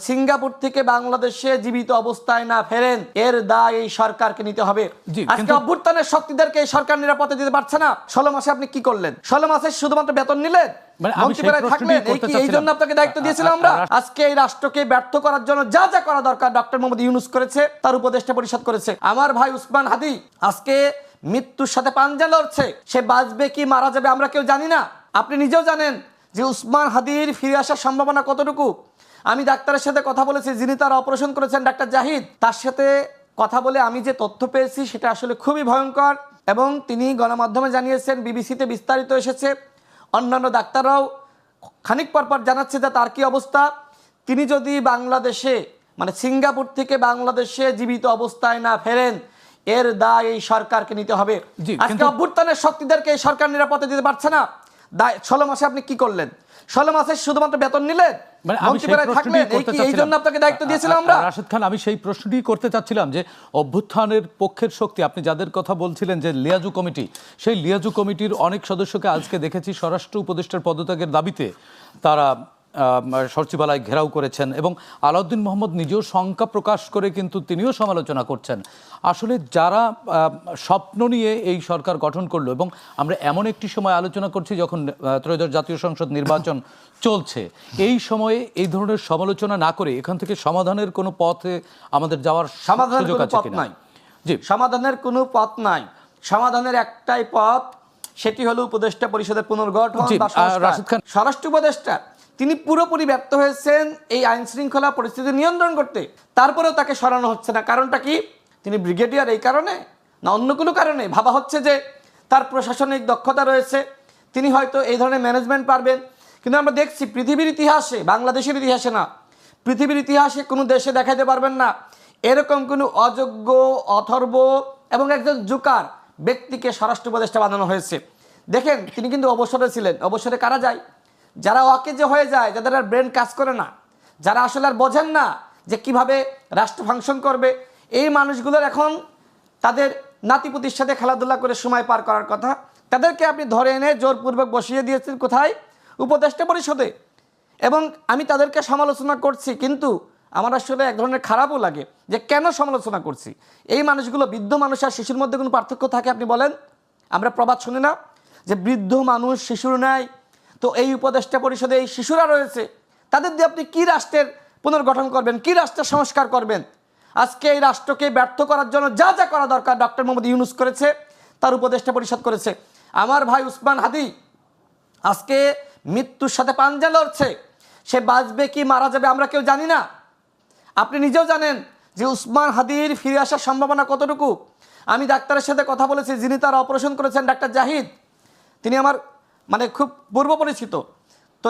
Singapore থেকে বাংলাদেশে জীবিত অবস্থায় না ফেরেন, এর দায় এই সরকারকে নিতে হবে। আজকে অভ্যুত্থানের শক্তিদেরকে এই সরকার নিরাপত্তা দিতে পারছে না। 16 মাসে আপনি কি করলেন? 16 মাসে শুধুমাত্র বেতন নিলেন, মন্ত্রীপরিষদে থাকলেন, এই জন্য আপনাকে দায়িত্ব দিয়েছিলাম আমরা। আজকে এই রাষ্ট্রকে ব্যর্থ করার জন্য যা যা করা দরকার ডক্টর মোহাম্মদ ইউনূস করেছে, তার উপদেষ্টা পরিষদ করেছে। আমার ভাই উসমান হাদি আজকে মৃত্যুর সাথে পাঞ্জা লড়ছে। সে বাঁচবে কি মারা যাবে আমরা কেউ জানি না। আপনি নিজেও জানেন যে উসমান হাদির ফিরে আসার সম্ভাবনা কতটুকু। আমি ডাক্তারের সাথে কথা বলেছি, যিনি তার অপারেশন করেছেন, ডাক্তার জাহিদ। তার সাথে কথা বলে আমি যে তথ্য পেয়েছি সেটা আসলে খুবই ভয়ঙ্কর, এবং তিনি গণমাধ্যমে জানিয়েছেন, বিবিসিতে বিস্তারিত এসেছে, অন্যান্য ডাক্তাররাও খানিক পরপর জানাচ্ছে যে তার কি অবস্থা। তিনি যদি বাংলাদেশে সিঙ্গাপুর থেকে বাংলাদেশে জীবিত অবস্থায় না ফেরেন, এর দায় এই সরকারকে নিতে হবে। আজকে অভ্যুত্থানের শক্তিদেরকে এই সরকার নিরাপত্তা দিতে পারছে না। 16 মাসে আপনি কি করলেন? 16 মাসে শুধুমাত্র বেতন নিলেন, মন্ত্রীপরিষদে থাকলেন, এই জন্য আপনাকে দায়িত্ব দিয়েছিলাম আমরা। রাশেদ খান, আমি সেই প্রশ্নটি করতে চাচ্ছিলাম যে অভ্যুত্থানের পক্ষের শক্তি, আপনি যাদের কথা বলছিলেন যে লিয়াজু কমিটি, সেই লিয়াজু কমিটির অনেক সদস্যকে আজকে দেখেছি স্বরাষ্ট্র উপদেষ্টার পদত্যাগের দাবিতে তারা সচিবালয় ঘেরাও করেছেন, এবং আলাউদ্দিন মোহাম্মদ নিজেও শঙ্কা প্রকাশ করে কিন্তু তিনিও সমালোচনা করছেন। আসলে যারা স্বপ্ন নিয়ে এই সরকার গঠন করলো, এবং আমরা এমন একটি সময় আলোচনা করছি যখন ত্রয়োদশ জাতীয় সংসদ নির্বাচন চলছে, এই সময়ে এই ধরনের সমালোচনা না করে এখান থেকে সমাধানের কোনো পথে আমাদের যাওয়ার সুযোগ আছে কিনা? জি, সমাধানের কোনো পথ নাই। সমাধানের একটাই পথ, সেটি হলো উপদেষ্টা পরিষদের পুনর্গঠন। রাশেদ খান, স্বরাষ্ট্র উপদেষ্টা তিনি পুরোপুরি ব্যর্থ হয়েছেন এই আইন শৃঙ্খলা পরিস্থিতি নিয়ন্ত্রণ করতে। তারপরেও তাকে সরানো হচ্ছে না। কারণটা কি? তিনি ব্রিগেডিয়ার এই কারণে, না অন্য কোনো কারণে? ভাবা হচ্ছে যে তার প্রশাসনিক দক্ষতা রয়েছে, তিনি হয়তো এই ধরনের ম্যানেজমেন্ট পারবেন। কিন্তু আমরা দেখছি পৃথিবীর ইতিহাসে, বাংলাদেশের ইতিহাসে না, পৃথিবীর ইতিহাসে কোনো দেশে দেখাতে পারবেন না এরকম কোনো অযোগ্য, অথর্ব এবং একজন জোকার ব্যক্তিকে স্বরাষ্ট্র উপদেষ্টা বানানো হয়েছে। দেখেন, তিনি কিন্তু অবসরে ছিলেন। অবসরে কারা যায়? যারা অকেজে হয়ে যায়, যাদের আর ব্রেন কাজ করে না, যারা আসলে আর বোঝেন না যে কিভাবে রাষ্ট্র ফাংশন করবে, এই মানুষগুলোর এখন তাদের নাতিপুতির সাথে খেলাধুলা করে সময় পার করার কথা। তাদেরকে আপনি ধরে এনে জোরপূর্বক বসিয়ে দিয়েছেন কোথায়? উপদেষ্টা পরিষদে। এবং আমি তাদেরকে সমালোচনা করছি, কিন্তু আমার আসলে এক ধরনের খারাপও লাগে যে কেন সমালোচনা করছি। এই মানুষগুলো, বৃদ্ধ মানুষ আর শিশুর মধ্যে কোনো পার্থক্য থাকে আপনি বলেন? আমরা প্রবাদ শুনি না যে বৃদ্ধ মানুষ শিশুর ন্যায়? তো এই উপদেষ্টা পরিষদে এই শিশুরা রয়েছে, তাদের দিয়ে আপনি কি রাষ্ট্রের পুনর্গঠন করবেন, কি রাষ্ট্রের সংস্কার করবেন? আজকে এই রাষ্ট্রকে ব্যর্থ করার জন্য যা যা করা দরকার ডক্টর মোহাম্মদ ইউনূস করেছে, তার উপদেষ্টা পরিষদ করেছে। আমার ভাই উসমান হাদি আজকে মৃত্যুর সাথে পাঞ্জা লড়ছে। সে বাঁচবে কি মারা যাবে আমরা কেউ জানি না। আপনি নিজেও জানেন যে উসমান হাদির ফিরে আসার সম্ভাবনা কতটুকু। আমি ডাক্তারের সাথে কথা বলেছি, যিনি তার অপারেশন করেছেন, ডাক্তার জাহিদ। তিনি আমার খুব পূর্ব পরিচিত।